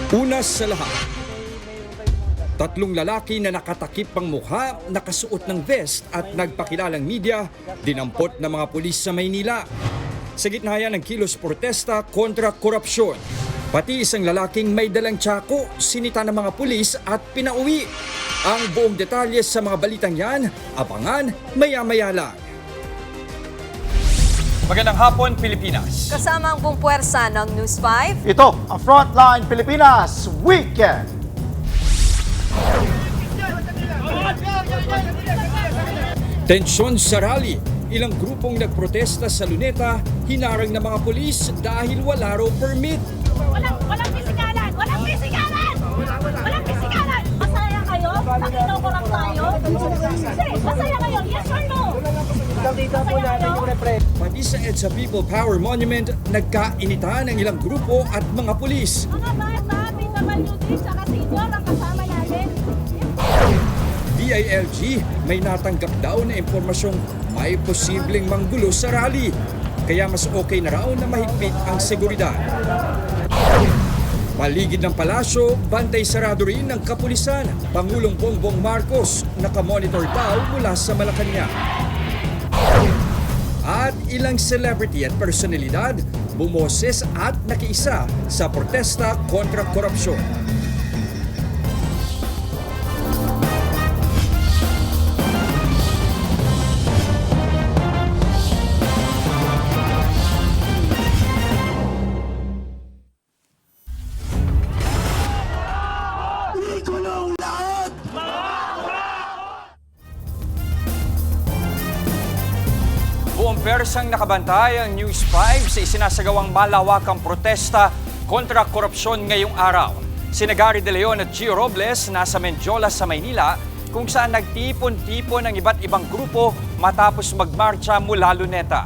Una sa lahat, tatlong lalaki na nakatakip ang mukha, nakasuot ng vest at nagpakilalang media, dinampot ng mga pulis sa Maynila. Sa gitna yan ng kilos protesta kontra korupsyon. Pati isang lalaking may dalang tsako, sinita ng mga pulis at pinauwi. Ang buong detalye sa mga balitang yan, abangan maya-maya lang. Magandang hapon, Pilipinas. Kasama ang buong puwersa ng News 5. Ito ang Frontline Pilipinas Weekend. Tensyon sa rally. Ilang grupong nagprotesta sa Luneta, hinarang ng mga pulis dahil wala raw permit. Walang pisikalan! Walang pisikalan! Walang pisikalan! Masaya kayo? Nakinaukurang tayo? Masaya kayo? Yes or no? Masaya kayo? Pati sa EDSA People Power Monument, nagkainitan ang ilang grupo at mga pulis. Mga bata, PWD, saka senior ang kasama natin. DILG may natanggap daw na impormasyong may posibleng manggulo sa rally. Kaya mas okay na raw na mahigpit ang seguridad. Paligid ng palasyo, bantay sarado rin ng kapulisan. Pangulong Bongbong Marcos nakamonitor daw mula sa Malacanang. At ilang celebrity at personalidad bumoses at nakiisa sa protesta kontra korupsyon. Buong persang nakabantay ang News 5 sa isinasagawang malawakang protesta kontra korupsyon ngayong araw. Sina Gary De Leon at Gio Robles nasa Mendiola sa Maynila kung saan nagtipon-tipon ang iba't ibang grupo matapos magmarcha mula Luneta.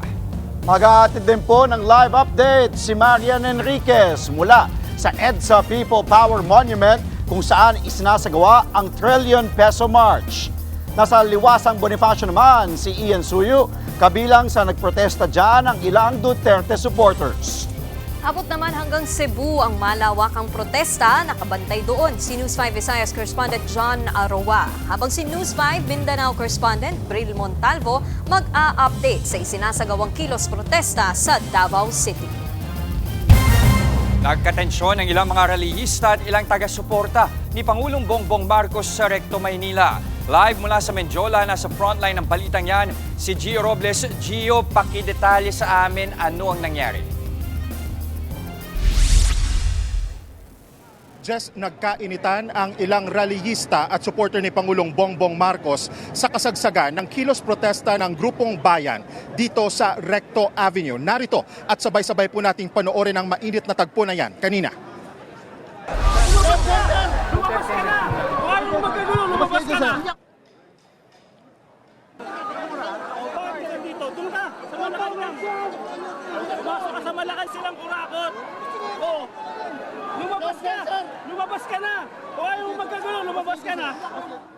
Mag-aatid din po ng live update si Marian Enriquez mula sa EDSA People Power Monument kung saan isinasagawa ang Trillion Peso March. Nasa Liwasang Bonifacio naman si Ian Suyu, kabilang sa nagprotesta dyan ang ilang Duterte supporters. Abot naman hanggang Cebu ang malawakang protesta, nakabantay doon si News 5 Visayas correspondent John Aroa. Habang si News 5 Mindanao correspondent Bril Montalvo mag-a-update sa isinasagawang kilos protesta sa Davao City. Nagkatensyon ang ilang mga rallyista at ilang taga-suporta ni Pangulong Bongbong Marcos sa Recto, Maynila. Live mula sa Mendiola, nasa frontline ng balitang yan, si Gio Robles. Gio, pakidetalye sa amin ano ang nangyari. Just nagkainitan ang ilang rallyista at supporter ni Pangulong Bongbong Marcos sa kasagsagan ng kilos protesta ng Grupong Bayan dito sa Recto Avenue. Narito at sabay-sabay po nating panoorin ang mainit na tagpo na yan kanina. Lumabas ka na! Huwag mong magkagulo, lumabas ka na! Dito, doon ka! Sa Malacanang! Pumasok ka sa Malacan silang kurakot! Oo! Lumabas ka! Lumabas ka na! Huwag mong magkagulo, lumabas ka na!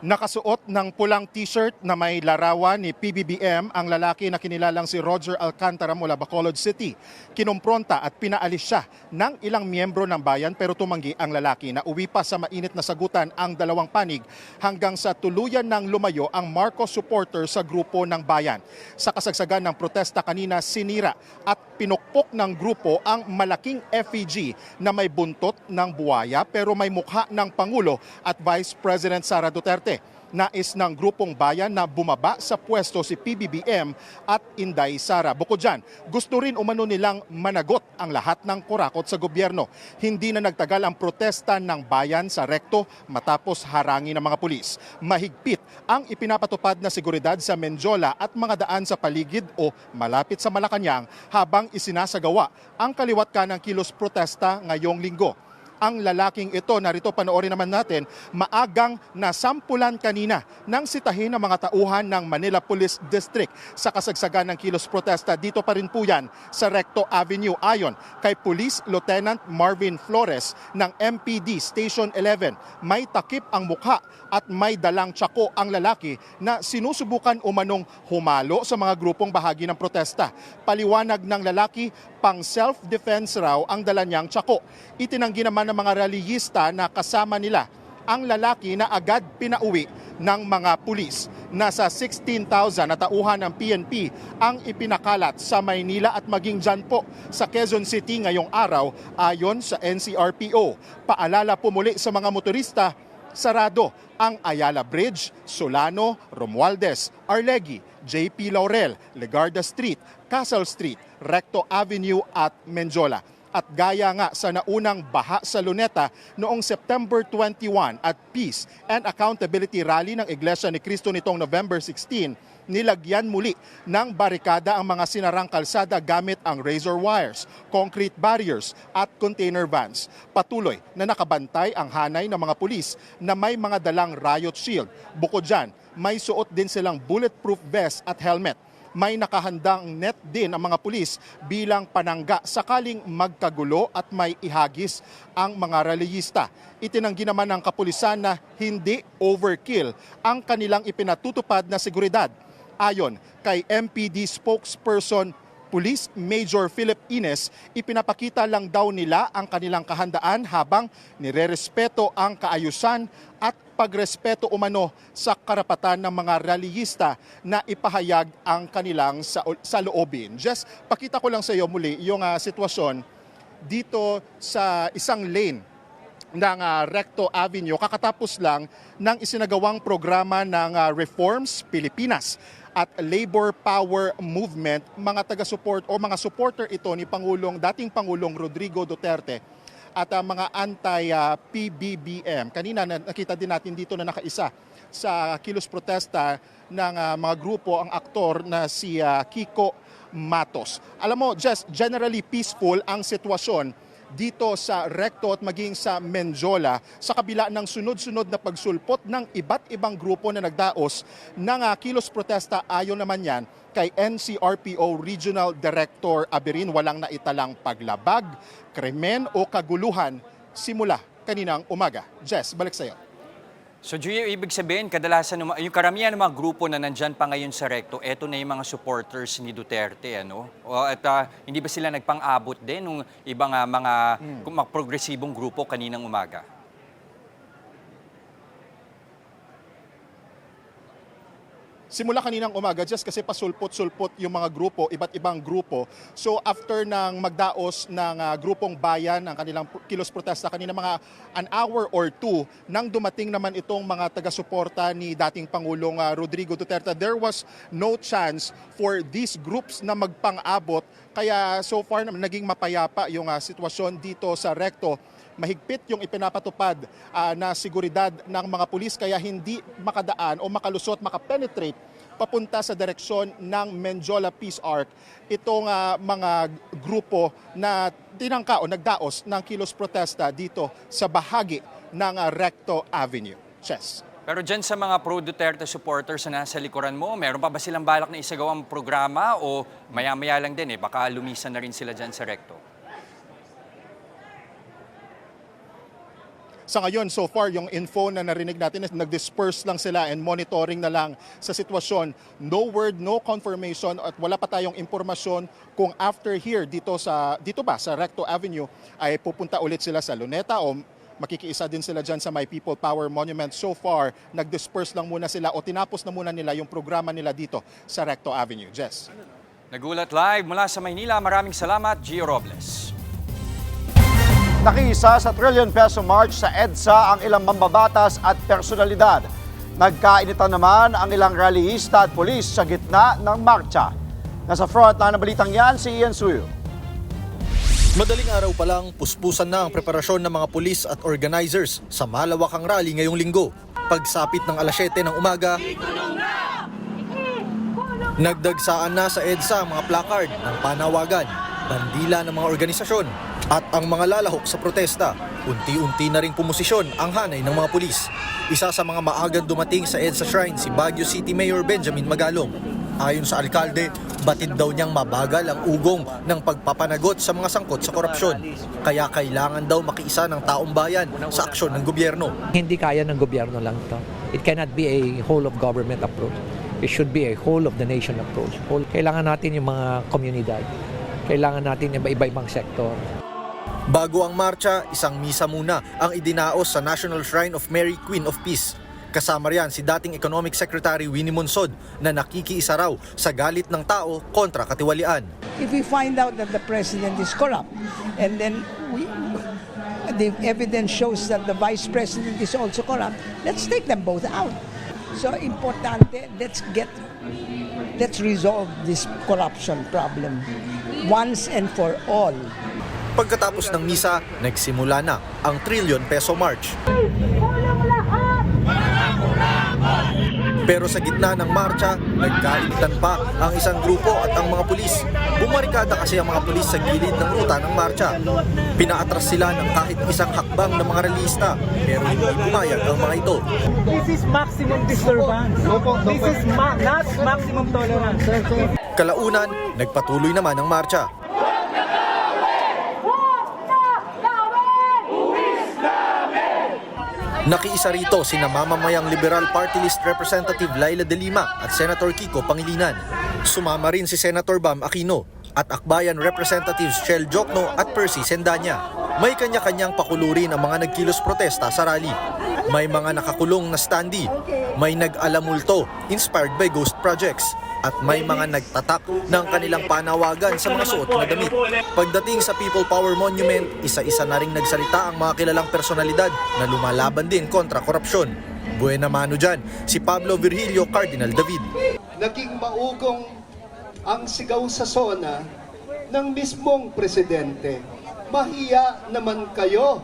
Nakasuot ng pulang t-shirt na may larawan ni PBBM ang lalaki na kinilalang si Roger Alcantara mula Bacolod City. Kinumpronta at pinaalis siya ng ilang miyembro ng bayan pero tumanggi ang lalaki. Nauwi pa sa mainit na sagutan ang dalawang panig hanggang sa tuluyan ng lumayo ang Marcos supporter sa grupo ng bayan. Sa kasagsagan ng protesta kanina, sinira at pinukpok ng grupo ang malaking effigy na may buntot ng buwaya pero may mukha ng Pangulo at Vice President Sara Duterte. Nais ng grupong bayan na bumaba sa pwesto si PBBM at Inday Sara. Bukod dyan, gusto rin umano nilang managot ang lahat ng kurakot sa gobyerno. Hindi na nagtagal ang protesta ng bayan sa Recto matapos harangin ng mga pulis. Mahigpit ang ipinapatupad na seguridad sa Mendiola at mga daan sa paligid o malapit sa Malacanang habang isinasagawa ang kaliwat kanang kilos protesta ngayong linggo. Ang lalaking ito, narito panoorin naman natin, maagang nasampulan kanina ng sitahin ng mga tauhan ng Manila Police District sa kasagsagan ng kilos protesta. Dito pa rin po yan sa Recto Avenue ayon kay Police Lieutenant Marvin Flores ng MPD Station 11. May takip ang mukha at may dalang tsako ang lalaki na sinusubukan umanong humalo sa mga grupong bahagi ng protesta. Paliwanag ng lalaki, pang self-defense raw ang dala niyang tsako. Itinanggi naman ng ng mga reliyista na kasama nila ang lalaki na agad pinauwi ng mga pulis. Nasa 16,000 na tauhan ng PNP ang ipinakalat sa Maynila at maging dyan po sa Quezon City ngayong araw ayon sa NCRPO. Paalala po muli sa mga motorista, sarado ang Ayala Bridge, Solano, Romualdez, Arlegui, JP Laurel, Legarda Street, Castle Street, Recto Avenue at Menjola. At gaya nga sa naunang baha sa Luneta noong September 21 at Peace and Accountability Rally ng Iglesia ni Cristo nitong November 16, nilagyan muli ng barikada ang mga sinarang kalsada gamit ang razor wires, concrete barriers at container vans. Patuloy na nakabantay ang hanay ng mga pulis na may mga dalang riot shield. Bukod dyan, may suot din silang bulletproof vest at helmet. May nakahandang net din ang mga pulis bilang panangga sakaling magkagulo at may ihagis ang mga reliyista. Itinanggi naman ng kapulisan na hindi overkill ang kanilang ipinatutupad na seguridad. Ayon kay MPD spokesperson Police Major Philip Ines, ipinapakita lang daw nila ang kanilang kahandaan habang nirerespeto ang kaayusan at pagrespeto umano sa karapatan ng mga reliyista na ipahayag ang kanilang saloobin. Just pakita ko lang sa iyo muli yung sitwasyon dito sa isang lane ng Recto Avenue kakatapos lang ng isinagawang programa ng Reforms Pilipinas at Labor Power Movement, mga taga-support o mga supporter ito ni dating Pangulong Rodrigo Duterte at mga anti-PBBM. Kanina nakita din natin dito na nakaisa sa kilos protesta ng mga grupo ang aktor na si Kiko Matos. Alam mo, just generally peaceful ang sitwasyon dito sa Recto at maging sa Menjola sa kabila ng sunod-sunod na pagsulpot ng iba't ibang grupo na nagdaos ng kilos protesta. Ayon naman yan kay NCRPO Regional Director Aberin, walang naitalang paglabag, krimen o kaguluhan simula kaninang umaga. Jess, balik sa iyo. So, Gio, ibig sabihin, kadalasan yung karamihan ng mga grupo na nandyan pa ngayon sa Recto, eto na yung mga supporters ni Duterte, ano? At hindi ba sila nagpang-abot din ng ibang mga progresibong grupo kaninang umaga? Simula kaninang umaga, just kasi pasulpot-sulpot yung mga grupo, iba't ibang grupo. So after ng magdaos ng grupong bayan, ang kanilang kilos protesta, kanina mga an hour or two, nang dumating naman itong mga taga-suporta ni dating Pangulong Rodrigo Duterte, there was no chance for these groups na magpang-abot. Kaya so far naging mapayapa yung sitwasyon dito sa Recto. Mahigpit yung ipinapatupad na seguridad ng mga pulis kaya hindi makadaan o makalusot, makapenetrate papunta sa direksyon ng Menjola Peace Arc itong mga grupo na tinangka o nagdaos ng kilos protesta dito sa bahagi ng Recto Avenue. Chess. Pero dyan sa mga pro-Duterte supporters na nasa likuran mo, meron pa ba silang balak na isagawang programa o maya-maya lang din baka lumisan na rin sila dyan sa Recto? Sa ngayon, so far, yung info na narinig natin is nag-disperse lang sila and monitoring na lang sa sitwasyon. No word, no confirmation at wala pa tayong impormasyon kung after here dito ba sa Recto Avenue ay pupunta ulit sila sa Luneta o makikiisa din sila dyan sa My People Power Monument. So far, nag-disperse lang muna sila o tinapos na muna nila yung programa nila dito sa Recto Avenue. Jess. Nagulat live mula sa Maynila. Maraming salamat, Gio Robles. Nakiisa sa trillion peso march sa EDSA ang ilang mambabatas at personalidad. Nagkainitan naman ang ilang rallyista at pulis sa gitna ng marcha. Nasa front line ng balitang yan si Ian Suyo. Madaling araw pa lang, puspusan na ang preparasyon ng mga pulis at organizers sa malawakang rally ngayong linggo. Pagsapit ng alas 7 ng umaga, nagdagsaan na sa EDSA ang mga placard ng panawagan, bandila ng mga organisasyon at ang mga lalahok sa protesta. Unti-unti na ring pumosisyon ang hanay ng mga pulis. Isa sa mga maagang dumating sa EDSA Shrine si Baguio City Mayor Benjamin Magalong. Ayon sa alkalde, batid daw niyang mabagal ang ugong ng pagpapanagot sa mga sangkot sa korupsyon. Kaya kailangan daw makiisa ng taong bayan sa aksyon ng gobyerno. Hindi kaya ng gobyerno lang ito. It cannot be a whole of government approach. It should be a whole of the nation approach. Kailangan natin yung mga komunidad. Kailangan natin yung iba-ibang sektor. Bago ang marcha, isang misa muna ang idinaos sa National Shrine of Mary, Queen of Peace. Kasama riyan si dating Economic Secretary Winnie Monsod na nakikiisa raw sa galit ng tao kontra katiwalian. If we find out that the president is corrupt and then the evidence shows that the vice president is also corrupt, let's take them both out. So importante, let's resolve this corruption problem once and for all. Pagkatapos ng misa, nagsimula na ang Trillion Peso March. Pero sa gitna ng marcha, nagkainitan pa ang isang grupo at ang mga pulis. Bumarikada kasi ang mga pulis sa gilid ng ruta ng marcha. Pinaatras sila ng kahit isang hakbang ng mga relista, pero hindi pumayag ang mga ito. This is maximum disturbance. This is not maximum tolerance. Kalaunan, nagpatuloy naman ang marcha. Nakiisa rito sina mamamayang Liberal Party List Representative Laila De Lima at Senator Kiko Pangilinan. Sumama rin si Senator Bam Aquino at Akbayan Representatives Chel Jokno at Percy Sendanya. May kanya-kanyang pakulurin ang mga nagkilos protesta sa rally. May mga nakakulong na standee, may nag-alamulto inspired by ghost projects, at may mga nagtatak ng kanilang panawagan sa mga suot na damit. Pagdating sa People Power Monument, isa-isa na ring nagsalita ang mga kilalang personalidad na lumalaban din kontra korupsyon. Buena mano dyan, si Pablo Virgilio Cardinal David. Naging maugong ang sigaw sa SONA ng mismong presidente. Mahiya naman kayo.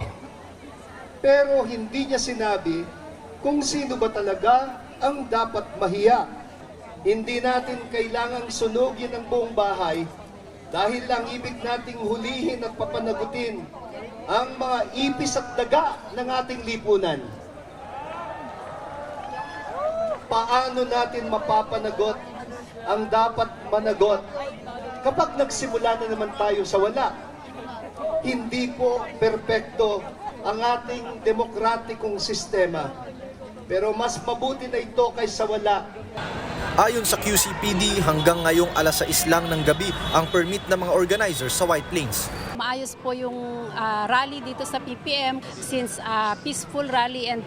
Pero hindi niya sinabi kung sino ba talaga ang dapat mahiya. Hindi natin kailangang sunugin ang buong bahay dahil lang ibig nating hulihin at papanagutin ang mga ipis at daga ng ating lipunan. Paano natin mapapanagot ang dapat managot kapag nagsimula na naman tayo sa wala? Hindi po perpekto ang ating demokratikong sistema. Pero mas mabuti na ito kaysa wala. Ayon sa QCPD, hanggang ngayong alas 6 lang ng gabi ang permit ng mga organizers sa White Plains. Maayos po yung rally dito sa PPM since peaceful rally and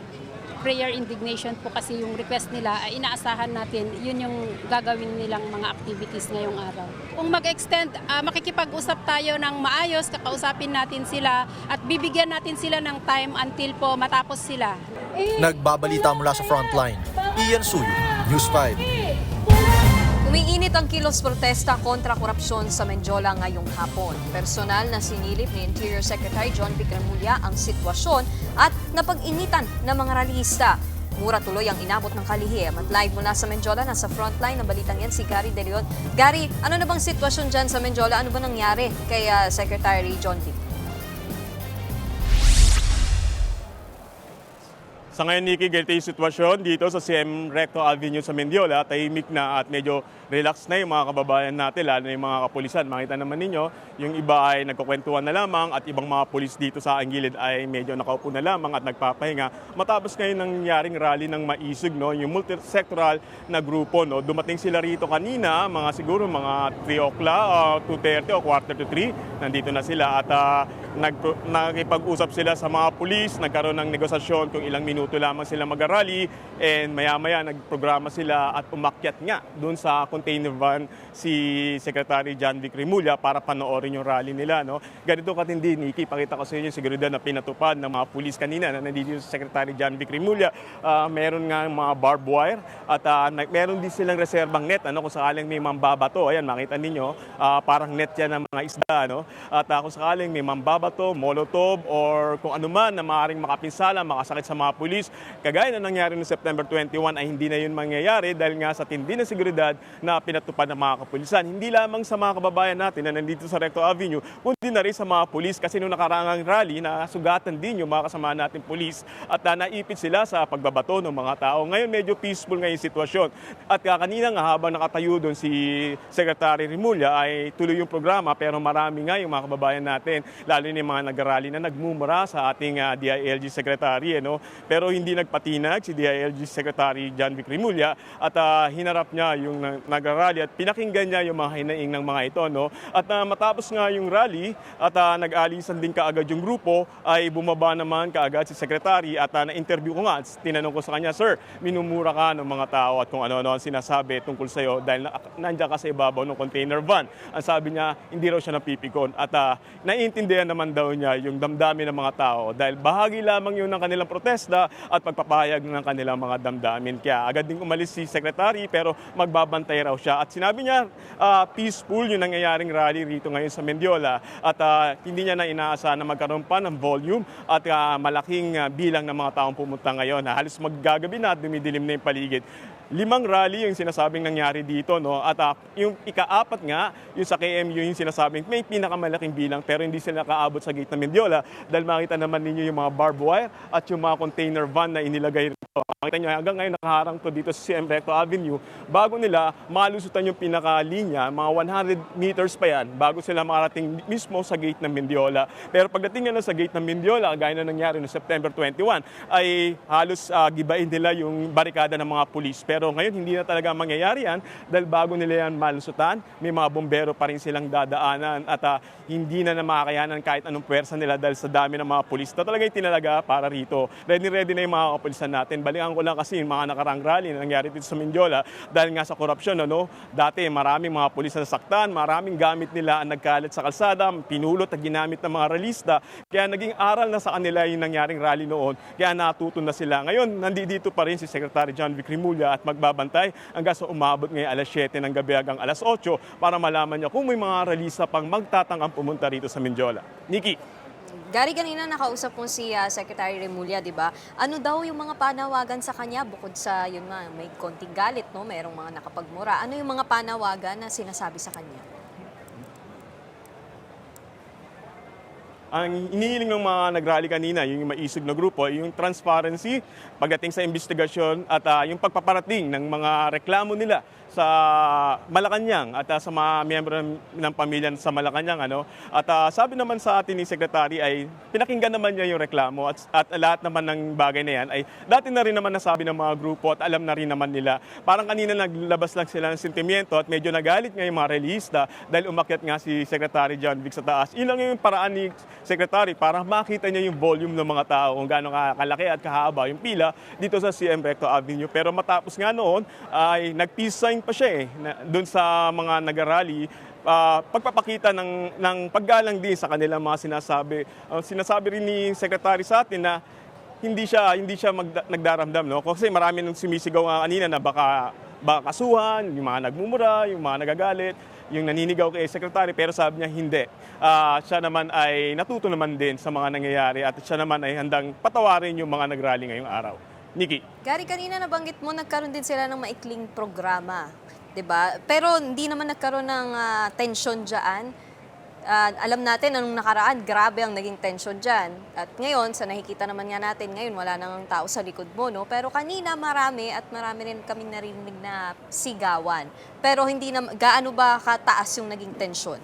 prayer indignation po kasi yung request nila, inaasahan natin yun yung gagawin nilang mga activities ngayong araw. Kung mag-extend, makikipag-usap tayo ng maayos, kakausapin natin sila at bibigyan natin sila ng time until po matapos sila. Nagbabalita mula sa Frontline, Ian Suyo, News 5. Umiinit ang kilos protesta kontra korupsyon sa Menjola ngayong hapon. Personal na sinilip ni Interior Secretary John Vic Remulla ang sitwasyon at napag-initan ng mga rallyista. Mura tuloy ang inabot ng kalihim. At live mula sa Menjola, nasa frontline ng balitang yan si Gary De Leon. Gary, ano na bang sitwasyon dyan sa Menjola? Ano ba nangyari kay Secretary John Vic? Sa ngayon, Nikki, ganito yung sitwasyon dito sa CM Recto Avenue sa Mendiola. Tahimik na at medyo relax na yung mga kababayan natin, lalo na yung mga kapulisan. Makita naman ninyo, yung iba ay nagkukwentuhan na lamang at ibang mga pulis dito sa ang gilid ay medyo nakaupo na lamang at nagpapahinga. Matapos ngayon nangyaring rally ng maisig, no, yung multi-sectoral na grupo. No, dumating sila rito kanina, siguro mga 3 o'clock, 2:30 o 2:45. Nandito na sila at nakipag-usap sila sa mga pulis, nagkaroon ng negosasyon kung ilang minuto lamang sila mag-rally, and maya-maya nagprograma sila at umakyat nga doon sa container van si Secretary John Vic Remulla para panoorin yung rally nila. No? Ganito katindi, Nikki, pakita ko sa inyo yung seguridad na pinatupad ng mga pulis kanina na nandito si Secretary John Vic Remulla. Meron nga mga barbed wire at meron din silang reserbang net, kung sakaling may mambabato. Ayan, makita ninyo, parang net yan ng mga isda. No? At kung sakaling may mambabato, molotov, or kung anuman na maaaring makapinsala, makasakit sa mga pulis, kagaya na nangyari noong September 21 ay hindi na yun mangyayari dahil nga sa tindi na seguridad na pinatupad ng mga kapulisan. Hindi lamang sa mga kababayan natin na nandito sa Recto Avenue, kundi na rin sa mga pulis kasi noong nakarangang rally, nasugatan din yung mga kasama natin pulis at naipit sila sa pagbabato ng mga tao. Ngayon medyo peaceful ngayon yung sitwasyon. At kanina nga habang nakatayo doon si Secretary Remulla ay tuloy yung programa, pero marami nga yung mga kababayan natin, lalo rin yung mga nag-rally na nagmumura sa ating DILG Secretary. Pero hindi nagpatinag si DILG Secretary John Vic Remulla at hinarap niya yung nag-rally at pinakinggan niya yung mga hinaing ng mga ito. At matapos nga yung rally at nag-alisan din kaagad yung grupo, ay bumaba naman kaagad si Secretary at na-interview ko nga at tinanong ko sa kanya, "Sir, minumura ka ng mga tao at kung ano-ano ang sinasabi tungkol sa iyo dahil nandiyan ka sa ibabaw ng container van." Ang sabi niya, hindi raw siya napipikon at naiintindihan naman daw niya yung damdamin ng mga tao dahil bahagi lamang yun ng kanilang protesta at pagpapahayag ng kanilang mga damdamin. Kaya agad din umalis si Secretary pero magbabantay raw siya at sinabi niya peaceful yung nangyayaring rally rito ngayon sa Mendiola at hindi niya na inaasahan na magkaroon pa ng volume at malaking bilang ng mga taong pumunta ngayon. Halos maggagabi na at dumidilim na yung paligid. 5 rally yung sinasabing nangyari dito, at yung ika-4 nga, yung sa KMU yung sinasabing may pinakamalaking bilang pero hindi sila nakaabot sa gate ng Mendiola dahil makita naman ninyo yung mga barbed wire at yung mga container van na inilagay rito. Makita nyo, hanggang ngayon nakaharang to dito sa CM Recto Avenue bago nila malusutan yung pinakalinya, mga 100 meters pa yan bago sila makarating mismo sa gate ng Mendiola. Pero pagdating nila sa gate ng Mendiola, gaya na nangyari noong September 21, ay halos gibain nila yung barikada ng mga pulis. Pero ngayon hindi na talaga mangyayari yan dahil bago nila yan malusutan, may mga bombero pa rin silang dadaanan at hindi na makakayanan kahit anong puwersa nila dahil sa dami ng mga pulis na talaga itinalaga para rito. Ready na yung mga kapulisan natin. Balikan ko lang kasi yung mga nakarang rally na nangyari dito sa Mendiola dahil nga sa korupsyon. Dati maraming mga pulis na nasaktan, maraming gamit nila ang nagkalat sa kalsada, pinulot at ginamit ng mga realista. Kaya naging aral na sa kanila yung nangyaring rally noon. Kaya natuto na sila. Ngayon, nandito pa rin si Secretary John Vic Remulla at magbabantay hanggang sa umabot ngayon alas 7 ng gabi hanggang alas 8 para malaman niya kung may mga realista pang magtatangang pumunta rito sa Mendiola. Nikki. Gary, kanina nakausap mo si Secretary Remulla, di ba? Ano daw yung mga panawagan sa kanya bukod sa, yun nga, may konting galit, Mayroong mga nakapagmura. Ano yung mga panawagan na sinasabi sa kanya? Ang inihiling ng mga nag-rally kanina, yung maisog na grupo, yung transparency pagdating sa investigasyon at yung pagpaparating ng mga reklamo nila sa Malacanang at sa mga miyembro ng pamilya sa Malacanang. At sabi naman sa atin ni Secretary ay pinakinggan naman niya yung reklamo at lahat naman ng bagay na yan ay dati na rin naman nasabi ng mga grupo at alam na rin naman nila. Parang kanina naglabas lang sila ng sentimiento at medyo nagalit nga yung mga relihista dahil umakyat nga si Secretary John Vic sa taas. Ilang yung paraan ni Secretary para makita niya yung volume ng mga tao kung gaano kalaki at kahaba yung pila dito sa CM Recto Avenue. Pero matapos nga noon ay nag-peace sign pa siya doon sa mga nag-rally. Pagpapakita ng paggalang din sa kanilang mga sinasabi. Sinasabi rin ni Secretary sa atin na hindi siya nagdaramdam, kasi marami nang sumisigaw nga kanina na baka kasuhan, yung mga nagmumura, yung mga nagagalit, yung naninigaw kay Secretary, pero sabi niya hindi. Siya naman ay natuto naman din sa mga nangyayari at siya naman ay handang patawarin yung mga nag-rally ngayong araw. Nikki. Gary, kanina nabanggit mo, nagkaroon din sila ng maikling programa, 'di ba? Pero hindi naman nagkaroon ng tension diyan. Alam natin anong nakaraan, grabe ang naging tension diyan. At ngayon, sa nakikita naman nga natin, ngayon wala nang tao sa likod mo, Pero kanina marami rin kaming narinig na sigawan. Pero hindi na gaano ba kataas yung naging tension?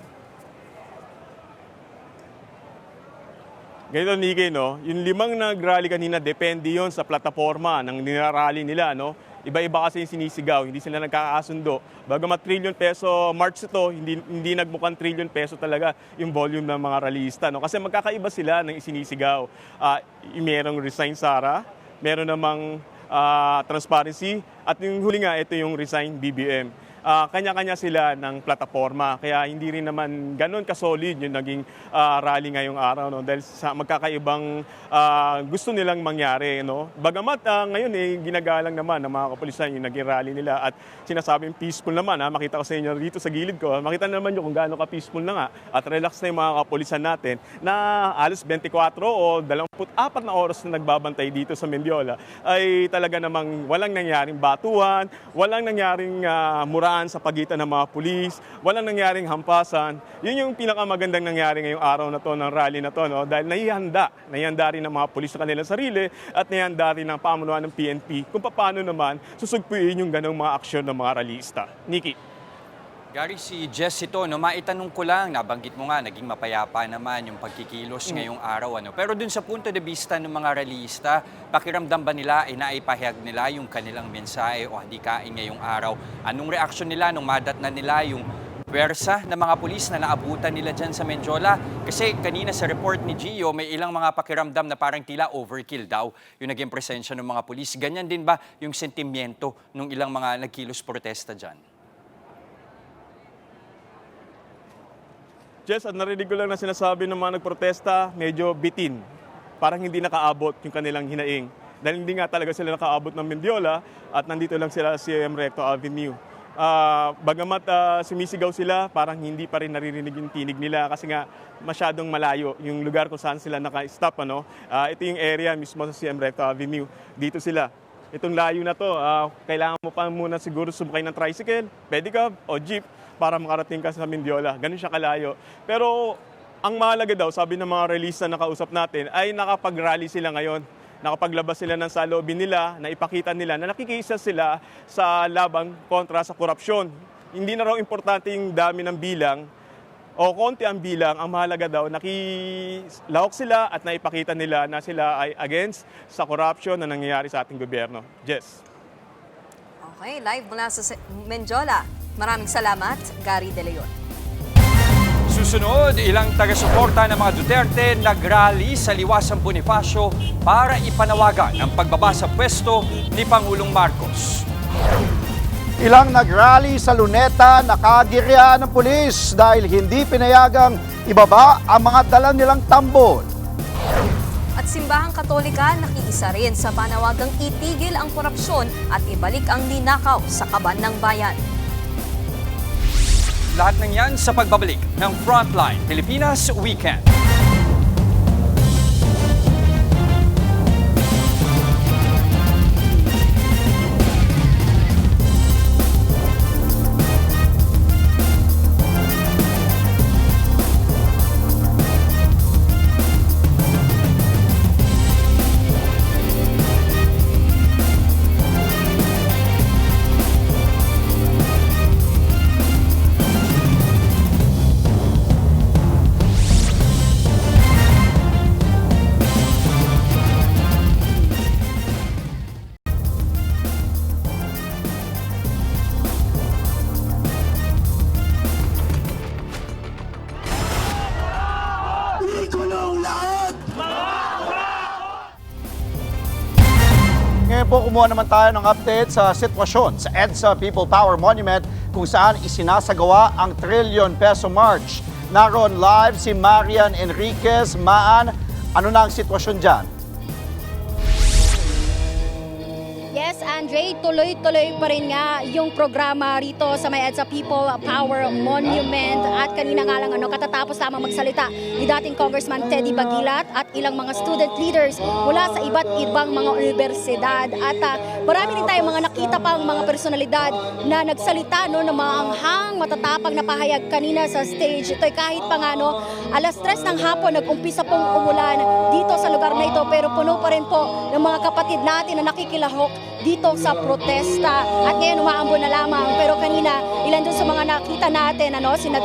Ganito, Nikki, yung 5 nag-rally kanina, depende yon sa plataforma ng nirarally nila, Iba-iba kasi yung sinisigaw, hindi sila nagkakasundo. Bagamat trillion peso march ito, hindi nagmukhang trillion peso talaga yung volume ng mga rallyista, Kasi magkakaiba sila ng isinisigaw. Merong resign Sara, meron namang transparency, at yung huli nga, ito yung resign BBM. Kanya-kanya sila ng plataforma. Kaya hindi rin naman ganun ka-solid yung naging rally ngayong araw, dahil sa magkakaibang gusto nilang mangyari. Bagamat ngayon ginagalang naman ng mga kapulisan yung naging rally nila at sinasabing peaceful naman. Makita ko sa inyo dito sa gilid ko, makita naman nyo kung gaano ka-peaceful na nga at relax na yung mga kapulisan natin na alos 24 o 24 na oras na nagbabantay dito sa Mendiola ay talaga namang walang nangyaring batuhan, walang nangyaring mura sa pagitan ng mga pulis, walang nangyaring hampasan. Yun yung pinakamagandang nangyari ngayong araw na to ng rally na to, dahil nahihanda rin ng mga pulis sa kanilang sarili at nahihanda rin ng pamunuan ng PNP kung paano naman susugpuin yung ganong mga aksyon ng mga rallyista. Nikki. Gary, si Jess ito, maitanong ko lang, nabanggit mo nga, naging mapayapa naman yung pagkikilos ngayong araw. Pero dun sa punto de vista ng mga rallyista, pakiramdam ba nila, naipahayag nila yung kanilang mensahe o hadikain ngayong araw? Anong reaksyon nila nung madatnan nila yung pwersa ng mga pulis na naabutan nila dyan sa Mendiola? Kasi kanina sa report ni Gio, may ilang mga pakiramdam na parang tila overkill daw yung naging presensya ng mga pulis. Ganyan din ba yung sentimiento ng ilang mga nagkilos protesta dyan? Jess, at narinig ko lang na sinasabi ng mga nagprotesta, medyo bitin. Parang hindi nakaabot yung kanilang hinaing. Dahil hindi nga talaga sila nakaabot ng Mendiola at nandito lang sila sa CM Recto Avenue. Bagamat sumisigaw sila, parang hindi pa rin naririnig yung tinig nila kasi nga masyadong malayo yung lugar kung saan sila naka-stop. Ito yung area mismo sa CM Recto Avenue. Dito sila. Itong layo na to, kailangan mo pa muna siguro sumakay ng tricycle, pedicab o jeep para makarating ka sa Mendiola. Ganun siya kalayo. Pero ang mahalaga daw, sabi ng mga release na nakausap natin, ay nakapag-rally sila ngayon. Nakapaglabas sila ng saloobin nila, na ipakita nila na nakikisa sila sa labang kontra sa korupsyon. Hindi na raw importante yung dami ng bilang o konti ang bilang. Ang mahalaga daw, nakilahok sila at naipakita nila na sila ay against sa korupsyon na nangyayari sa ating gobyerno. Jess. Okay, live mula sa Mendiola. Maraming salamat, Gary De Leon. Susunod, ilang taga-suporta ng mga Duterte nag-rally sa Liwasang Bonifacio para ipanawagan ang pagbaba sa pwesto ni Pangulong Marcos. Ilang nag-rally sa Luneta, nakagirya ng pulis dahil hindi pinayagang ibaba ang mga dala nilang tambol. At simbahang Katolika nakiisa rin sa panawagang itigil ang korupsyon at ibalik ang ninakaw sa kaban ng bayan. Lahat ng yan sa pagbabalik ng Frontline Pilipinas Weekend. Ngayon po, kumuha naman tayo ng update sa sitwasyon sa EDSA People Power Monument kung saan isinasagawa ang trillion peso march. Naroon live si Marian Enriquez. Maan, ano na ang sitwasyon dyan? Yes, Andre, tuloy-tuloy pa rin nga yung programa rito sa may EDSA People Power Monument at kanina nga lang katatapos lamang magsalita ni dating Congressman Teddy Bagilat at ilang mga student leaders mula sa iba't ibang mga universidad at marami rin tayong mga nakita pang mga personalidad na nagsalita ng mga anghang matatapang na pahayag kanina sa stage. Ito'y kahit pa nga alas 3 ng hapon nag-umpisa pong umulan dito sa lugar na ito pero puno pa rin po ng mga kapatid natin na nakikilahok dito sa protesta at ngayon umaambon na lamang pero kanina ilan doon sa mga nakita natin sina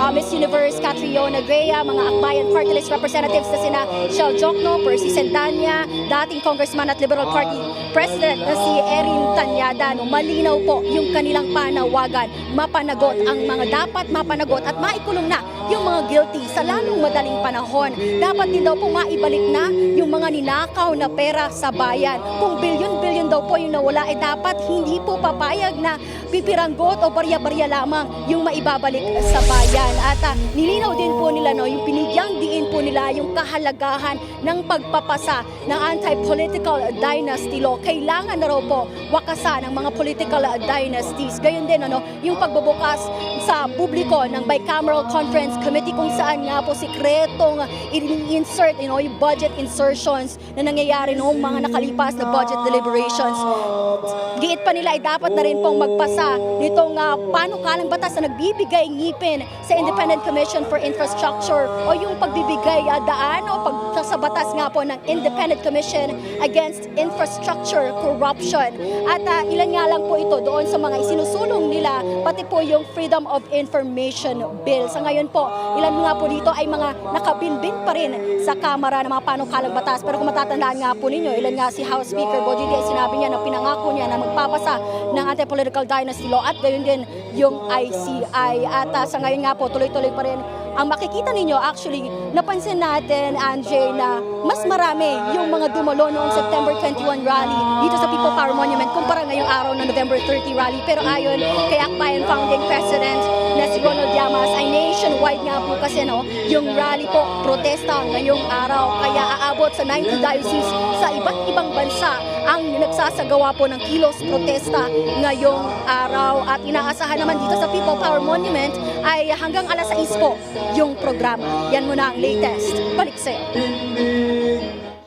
Miss Universe Catriona Grea, mga Akbayan Party List representatives na sina Shell Jokno, Percy Sendanya, dating Congressman at Liberal Party President na si Erin Tanyada. Malinaw po yung kanilang panawagan, mapanagot ang mga dapat mapanagot at maikulong na yung mga guilty sa lalong madaling panahon. Dapat din daw po maibalik na yung mga ninakaw na pera sa bayan. Kung bilyon-bilyon daw po yung nawala, dapat hindi po papayag na pipiranggot o barya-barya lamang yung maibabalik sa bayan. At nilinaw din po nila yung pinigyang diin po nila yung kahalagahan ng pagpapasa ng anti-political dynasty law. Kailangan na raw po wakasan ang mga political dynasties. Gayon din yung pagbubukas sa publiko ng Bicameral Conference Committee kung saan nga po sikretong i-insert yung budget insertions na nangyayari noong mga nakalipas na budget deliberations elections. Giit pa nila ay dapat na rin pong magpasa nitong panukalang batas na nagbibigay ngipin sa Independent Commission for Infrastructure o yung pagbibigay daan o sa batas nga po ng Independent Commission Against Infrastructure Corruption. At ilan nga lang po ito doon sa mga isinusulong nila, pati po yung Freedom of Information Bill. Sa ngayon po, ilan nga po dito ay mga nakabinbin pa rin sa Kamara ng mga panukalang batas. Pero kung matatandaan nga po ninyo, ilan nga si House Speaker Bodili ay sinabi niya na pinangako niya na magpapasa ng Anti-Political Dynasty Law at gayon din yung ICI. At sa ngayon nga po, tuloy-tuloy pa rin ang makikita ninyo. Actually, napansin natin, Anjay, na mas marami yung mga dumalo noong September 21 rally dito sa People Power Monument kumpara ngayong araw ng November 30 rally. Pero ayon kay Akbayan Founding President na si Ronald Llamas, ay nationwide nga po kasi yung rally po, protesta ngayong araw. Kaya aabot sa 90 dioceses sa iba't ibang bansa ang nagsasagawa po ng kilos protesta ngayong araw. At inaasahan naman dito sa People Power Monument ay hanggang alas 6 po yung programa. Yan muna ang latest. Balik sa'yo.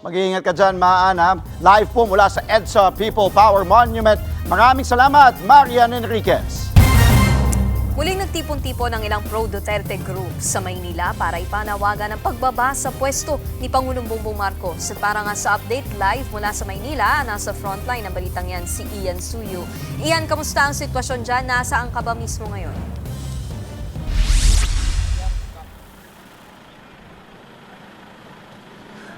Mag-iingat ka dyan, Maan. Live po mula sa EDSA People Power Monument. Maraming salamat, Marian Enriquez. Muling nagtipon-tipon ang ilang pro-Duterte groups sa Maynila para ipanawagan ang pagbaba sa pwesto ni Pangulong Bongbong Marcos. At para nga sa update live mula sa Maynila, nasa frontline ng balitang yan si Ian Suyu. Ian, kamusta ang sitwasyon dyan? Nasaan ka ba mismo ngayon?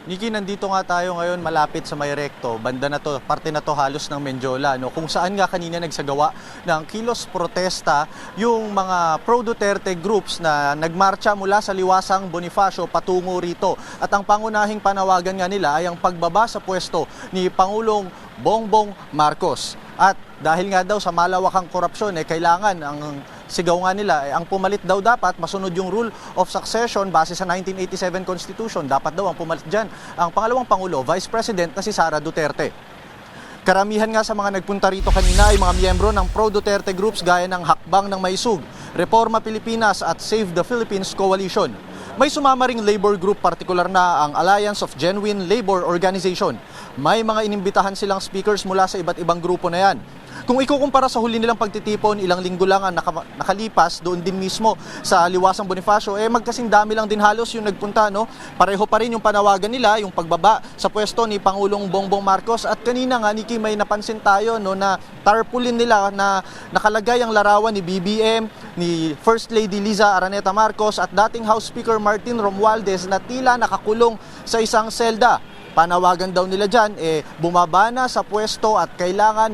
Nikki, nandito nga tayo ngayon malapit sa may Recto. Banda na to, parte na to halos ng Mendiola, no? Kung saan nga kanina nagsagawa ng kilos protesta yung mga pro-Duterte groups na nagmarcha mula sa Liwasang Bonifacio patungo rito. At ang pangunahing panawagan nga nila ay ang pagbaba sa pwesto ni Pangulong Bongbong Marcos. At dahil nga daw sa malawakang korupsyon, kailangan ang sigaw nga nila, ang pumalit daw dapat masunod yung rule of succession base sa 1987 Constitution. Dapat daw ang pumalit dyan ang pangalawang Pangulo, Vice President na si Sara Duterte. Karamihan nga sa mga nagpunta rito kanina ay mga miyembro ng pro-Duterte groups gaya ng Hakbang ng Maisug, Reforma Pilipinas at Save the Philippines Coalition. May sumama ring labor group, partikular na ang Alliance of Genuine Labor Organization. May mga inimbitahan silang speakers mula sa iba't ibang grupo na yan. Kung ikukumpara sa huli nilang pagtitipon, ilang linggo lang ang nakalipas doon din mismo sa Liwasang Bonifacio, magkasing dami lang din halos yung nagpunta, no? Pareho pa rin yung panawagan nila, yung pagbaba sa pwesto ni Pangulong Bongbong Marcos. At kanina nga, Nikki, may napansin tayo, no, na tarpaulin nila na nakalagay ang larawan ni BBM, ni First Lady Liza Araneta Marcos at dating House Speaker Martin Romualdez na tila nakakulong sa isang selda. Panawagan daw nila dyan, bumaba na sa pwesto at kailangan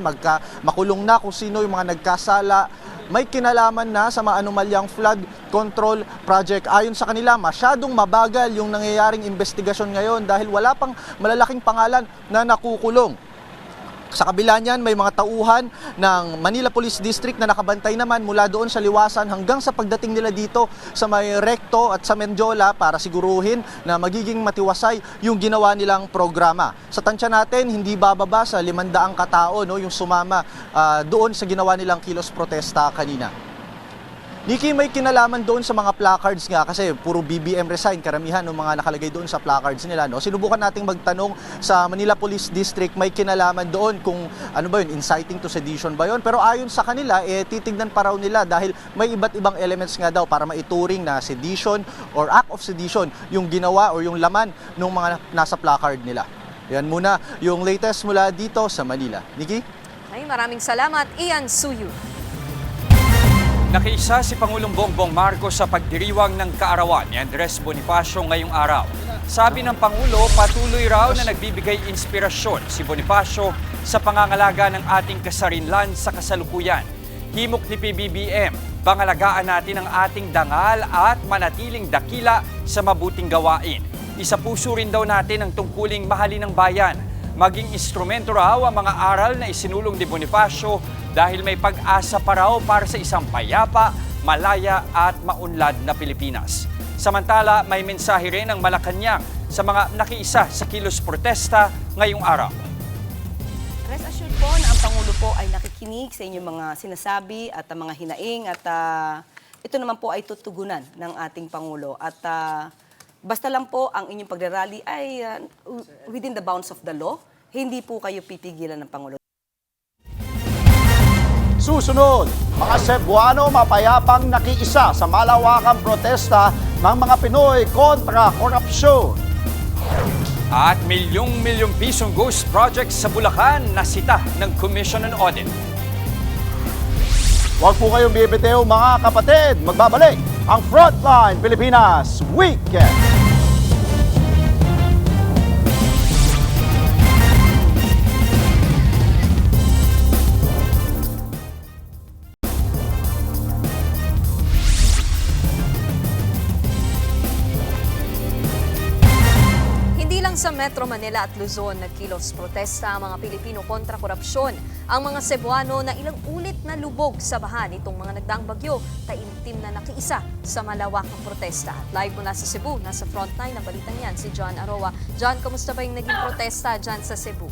makulong na kung sino yung mga nagkasala. May kinalaman na sa maanumalyang flood control project. Ayon sa kanila, masyadong mabagal yung nangyayaring investigasyon ngayon dahil wala pang malalaking pangalan na nakukulong. Sa kabila niyan, may mga tauhan ng Manila Police District na nakabantay naman mula doon sa Liwasan hanggang sa pagdating nila dito sa may Recto at sa Mendiola para siguruhin na magiging matiwasay yung ginawa nilang programa. Sa tansya natin, hindi bababa sa 500 katao, no, yung sumama doon sa ginawa nilang kilos protesta kanina. Nikki, may kinalaman doon sa mga placards nga kasi puro BBM resign, karamihan ng mga nakalagay doon sa placards nila, no? Sinubukan nating magtanong sa Manila Police District, may kinalaman doon kung ano ba yun, inciting to sedition ba yun? Pero ayon sa kanila, titignan pa raw nila dahil may iba't ibang elements nga daw para maituring na sedition or act of sedition yung ginawa or yung laman ng mga nasa placard nila. Yan muna yung latest mula dito sa Manila. Nikki? Ay, maraming salamat, Ian Suyu. Nakiisa si Pangulong Bongbong Marcos sa pagdiriwang ng kaarawan ni Andres Bonifacio ngayong araw. Sabi ng Pangulo, patuloy raw na nagbibigay inspirasyon si Bonifacio sa pangangalaga ng ating kasarinlan sa kasalukuyan. Himok ni PBBM, pangalagaan natin ang ating dangal at manatiling dakila sa mabuting gawain. Isa puso rin daw natin ang tungkuling mahalin ng bayan. Maging instrumento raw ang mga aral na isinulong ni Bonifacio dahil may pag-asa pa raw para sa isang payapa, malaya at maunlad na Pilipinas. Samantala, may mensahe rin ang Malacanang sa mga nakiisa sa kilos protesta ngayong araw. Rest assured po na ang Pangulo po ay nakikinig sa inyong mga sinasabi at mga hinaing at ito naman po ay tutugunan ng ating Pangulo. At basta lang po ang inyong pagrarally ay within the bounds of the law, hindi po kayo pipigilan ng Pangulo. susunod. Mga Cebuano mapayapang nakiisa sa malawakang protesta ng mga Pinoy kontra korupsyon. At milyong-milyong pisong ghost project sa Bulacan nasita ng Commission on Audit. Huwag po kayong bibitiw mga kapatid. Magbabalik ang Frontline Pilipinas Weekend. Sa Metro Manila at Luzon, nagkilos protesta ang mga Pilipino kontra korupsyon. Ang mga Cebuano na ilang ulit na lubog sa baha nitong mga nagdaang bagyo, taimtim na nakiisa sa malawakang protesta. At live mula sa Cebu, nasa frontline ng balitang yan si John Aroa. John, kamusta ba yung naging protesta dyan sa Cebu?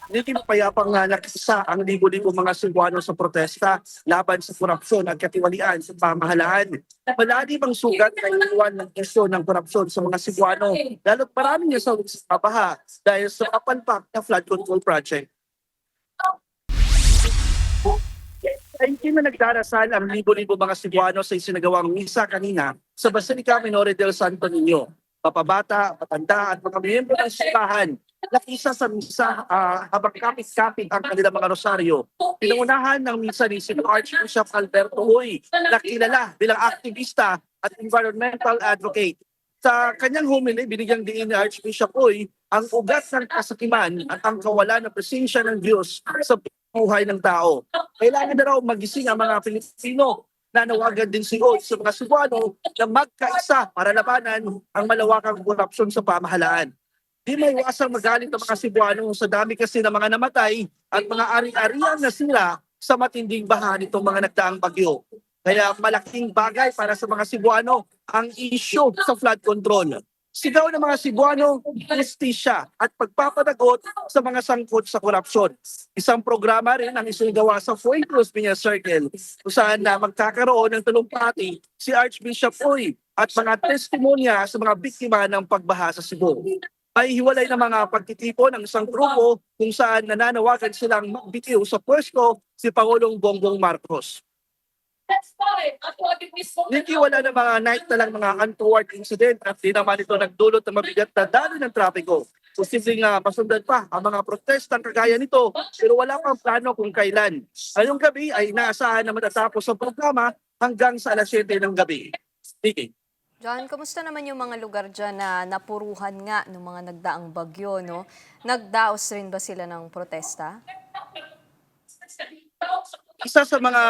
Hindi mapayapang nakisa ang libo-libo mga Cebuano sa protesta laban sa korupsyon at katiwalian sa pamahalaan. Malalim ang sugat na iniwan ng isyo ng korupsyon sa mga Cebuano, lalo't marami niya sa baha dahil sa kapalpak na flood control project. Ay hindi na nagdarasal ang libo-libo mga Cebuano sa isinagawang misa kanina sa Basilica Minore del Santo Niño. Papabata, patanda at mga miyembro ng simbahan nakisa sa misa habang kapit-kapit ang kanilang mga rosaryo. Pinangunahan ng misa ni Sir Archbishop Alberto Huy, na kilala bilang aktivista at environmental advocate. Sa kanyang homily, binigyang diin ni Archbishop Huy ang ugat ng kasakiman at ang kawalan ng presensya ng Diyos sa buhay ng tao. Kailangan na raw magising ang mga Pilipino. Nanawagan din si Huy sa mga Cebuano na magkaisa para labanan ang malawakang korupsyon sa pamahalaan. Di may iwasang magalit ng mga Cebuano sa dami kasi ng mga namatay at mga ari-arian na sila sa matinding baha nitong mga nagdaang bagyo. Kaya malaking bagay para sa mga Cebuano ang issue sa flood control. Sigaw ng mga Cebuano, justisya at pagpapadagot sa mga sangkot sa korupsyon. Isang programa rin ang isinagawa sa Fuegos Piña Circle kung saan na magkakaroon ng talumpati si Archbishop Huy at mga testimonya sa mga biktima ng pagbaha sa Cebu. May hiwalay na mga pagtitipon ng isang grupo kung saan nananawagan silang magbitiw sa pwesto si Pangulong Bongbong Marcos. Hindi wala na mga night na lang mga untoward incident at di naman ito nagdulot ng mabigat na daloy ng trapiko. Posibleng masundan pa ang mga protestang kagaya nito pero wala pang plano kung kailan. Ngayong gabi ay inaasahan na matatapos ang programa hanggang sa alas 7 ng gabi. Speaking. John, kamusta naman yung mga lugar dyan na napuruhan nga ng mga nagdaang bagyo, no? Nagdaos rin ba sila ng protesta? Isa sa mga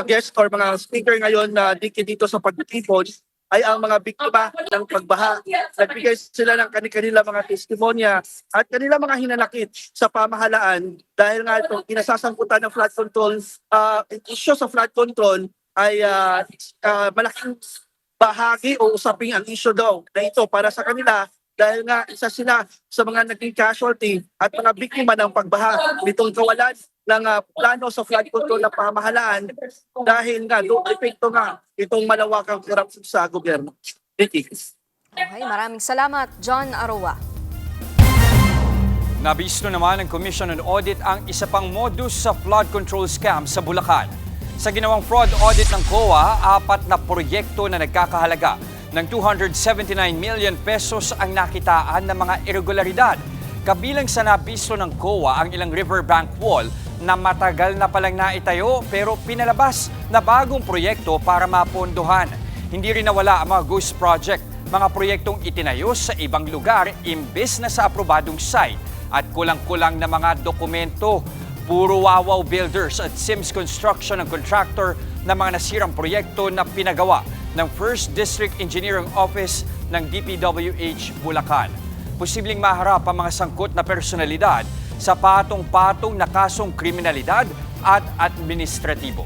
guest or mga speaker ngayon na dito sa pagtitipon ay ang mga biktima ng pagbaha. Nagbigay sila ng kanilang mga testimonya at kanilang mga hinanakit sa pamahalaan dahil nga itong kinasasangkutan ng flood control, issue sa flood control ay malaking bahagi o usaping ang issue daw na ito para sa kanila dahil nga isa sila sa mga naging casualty at mga biktima ng pagbaha nitong kawalan ng plano sa flood control na pamahalaan dahil nga doon epekto nga itong malawakang korupsyon sa gobyerno. Okay, maraming salamat, John Aroa. Nabisto naman ng Commission on Audit ang isa pang modus sa flood control scam sa Bulacan. Sa ginawang fraud audit ng COA, 4 na proyekto na nagkakahalaga ng 279 million pesos ang nakitaan ng mga irregularidad. Kabilang sa nabisto ng COA ang ilang riverbank wall na matagal na palang naitayo pero pinalabas na bagong proyekto para mapondohan. Hindi rin nawala ang mga ghost project, mga proyektong itinayo sa ibang lugar imbes na sa aprobadong site at kulang-kulang na mga dokumento. Puro Wawaw Builders at Sims Construction ang contractor ng mga nasirang proyekto na pinagawa ng 1st District Engineering Office ng DPWH Bulacan. Posibleng maharap ang mga sangkot na personalidad sa patong-patong na kasong kriminalidad at administratibo.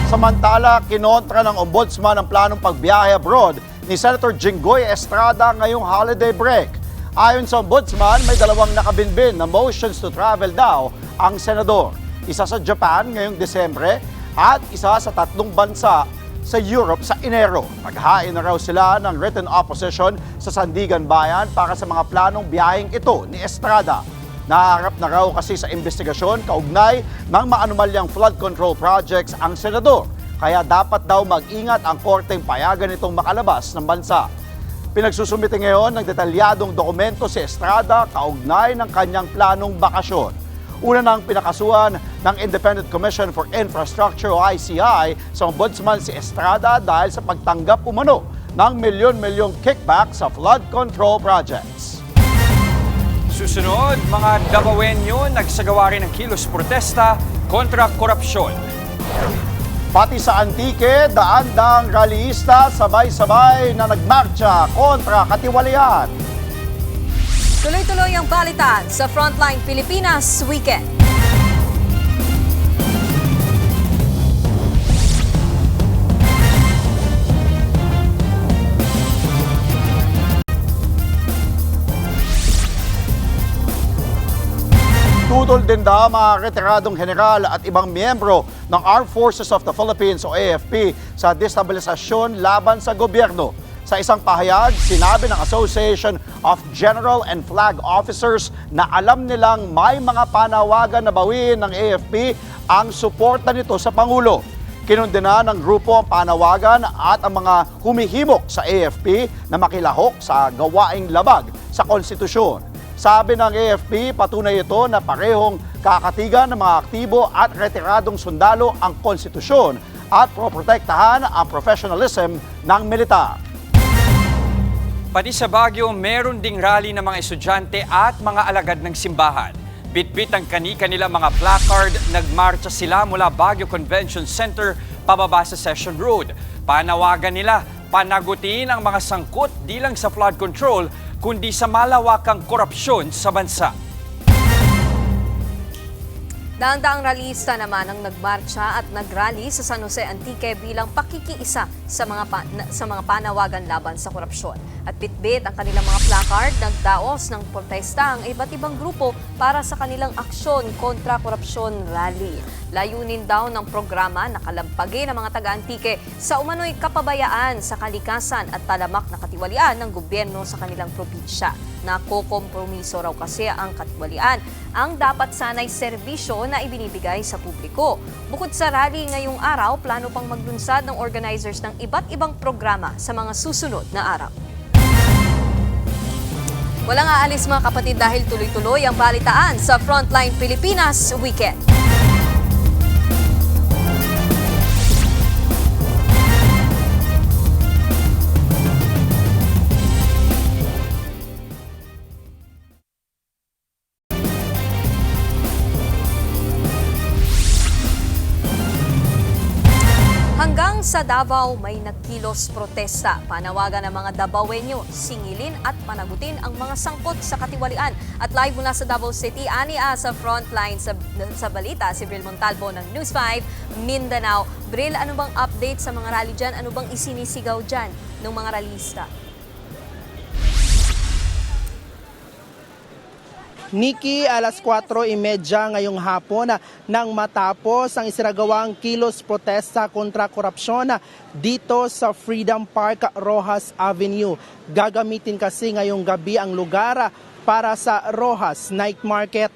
Samantala, kinontra ng Ombudsman ang planong pagbiyahe abroad ni Senator Jinggoy Estrada ngayong holiday break. Ayon sa Ombudsman, may 2 nakabinbin na motions to travel daw ang senador. Isa sa Japan ngayong Desembre at isa sa 3 bansa sa Europe sa Enero. Naghain na raw sila ng written opposition sa Sandigan Bayan para sa mga planong biyaheng ito ni Estrada. Naharap na raw kasi sa investigasyon kaugnay ng maanumalyang flood control projects ang senador. Kaya dapat daw mag-ingat ang korteng payagan itong makalabas ng bansa. Pinagsusumite ngayon ng detalyadong dokumento si Estrada kaugnay ng kanyang planong bakasyon. Una nang pinakasuhan ng Independent Commission for Infrastructure o ICI sa ombudsman si Estrada dahil sa pagtanggap umano ng milyon-milyong kickback sa flood control projects. Susunod, mga Davaoenyo nagsagawa rin ng kilos protesta kontra korupsyon. Pati sa Antique, daan-daang rallyista sabay-sabay na nagmarcha kontra katiwalian. Tuloy-tuloy ang balitaan sa Frontline Pilipinas Weekend. Tutol din daw mga retiradong general at ibang miyembro ng Armed Forces of the Philippines o AFP sa destabilisasyon laban sa gobyerno. Sa isang pahayag, sinabi ng Association of General and Flag Officers na alam nilang may mga panawagan na bawiin ng AFP ang suporta nito sa Pangulo. Kinundena ng grupo ang panawagan at ang mga humihimok sa AFP na makilahok sa gawaing labag sa konstitusyon. Sabi ng AFP, patunay ito na parehong kakatigan ng mga aktibo at retiradong sundalo ang konstitusyon at proprotektahan ang professionalism ng militar. Pati sa Baguio, meron ding rally ng mga estudyante at mga alagad ng simbahan. Bitbit ang kani-kanila mga placard, nagmarcha sila mula Baguio Convention Center pababa sa Session Road. Panawagan nila, panagutin ang mga sangkot di lang sa flood control, kundi sa malawakang korupsyon sa bansa. Daang-daang rallyista naman ang nagmarcha at nagrally sa San Jose Antique bilang pakikiisa sa mga panawagan laban sa korupsyon. At bitbit ang kanilang mga placard, nagdaos ng protesta ang iba't ibang grupo para sa kanilang aksyon kontra korupsyon rally. Layunin daw ng programa na kalampagin ang mga taga-Antique sa umano'y kapabayaan sa kalikasan at talamak na katiwalian ng gobyerno sa kanilang probinsya. Nakokompromiso raw kasi ang katiwalian ang dapat sanay serbisyo na ibinibigay sa publiko. Bukod sa rally ngayong araw, plano pang maglunsad ng organizers ng iba't ibang programa sa mga susunod na araw. Walang aalis mga kapatid dahil tuloy-tuloy ang balitaan sa Frontline Pilipinas Weekend. Hanggang sa Davao may nagkilos protesta. Panawagan ng mga Davaoenyo, singilin at panagutin ang mga sangkot sa katiwalian. At live mula sa Davao City, sa Frontline sa balita, si Bril Montalvo ng News 5 Mindanao. Bril, ano bang update sa mga rally dyan? Ano bang isinisigaw dyan ng mga rallyista? Nikki, alas 4:30 ngayong hapon nang matapos ang isinagawang kilos protesta kontra korupsyon dito sa Freedom Park, Roxas Avenue. Gagamitin kasi ngayong gabi ang lugar para sa Roxas Night Market.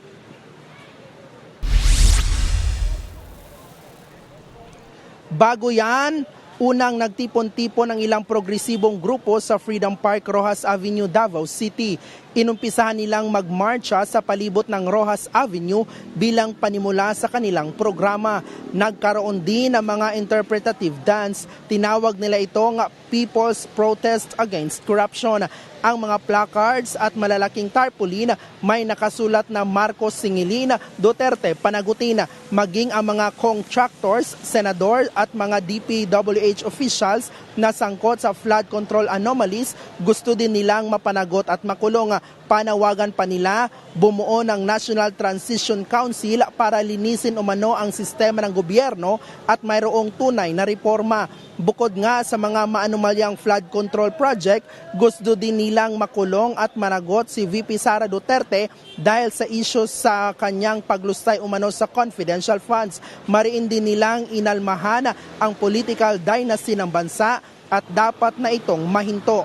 Bago yan, unang nagtipon-tipon ang ilang progresibong grupo sa Freedom Park, Roxas Avenue, Davao City. Inumpisahan nilang magmarcha sa palibot ng Roxas Avenue bilang panimula sa kanilang programa. Nagkaroon din ng mga interpretative dance. Tinawag nila itong People's Protest Against Corruption. Ang mga placards at malalaking tarpaulin may nakasulat na Marcos singilin, Duterte panagutin. Maging ang mga contractors, senador at mga DPWH officials na sangkot sa flood control anomalies, gusto din nilang mapanagot at makulong. Panawagan pa nila bumuo ng National Transition Council para linisin umano ang sistema ng gobyerno at mayroong tunay na reforma. Bukod nga sa mga maanumalyang flood control project, gusto din nilang makulong at managot si VP Sara Duterte dahil sa issues sa kanyang paglustay umano sa confidential funds. Mariin din nilang inalmahan ang political dynasty ng bansa at dapat na itong mahinto.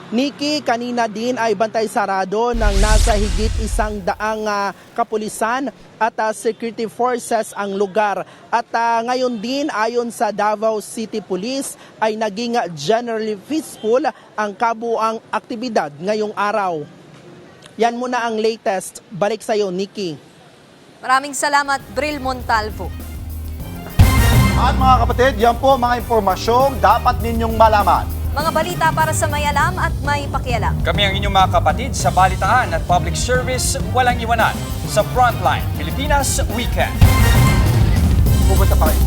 Nikki, kanina din ay bantay sarado ng nasa higit 100 kapulisan at security forces ang lugar. At ngayon din ayon sa Davao City Police ay naging generally peaceful ang kabuang aktibidad ngayong araw. Yan muna ang latest. Balik sa iyo, Nikki. Maraming salamat, Bril Montalvo. At mga kapatid, yan po mga impormasyong dapat ninyong malaman. Mga balita para sa may alam at may pakialam. Kami ang inyong mga kapatid sa balitaan at public service walang iwanan sa Frontline Pilipinas Weekend. Pupunta pa kayo.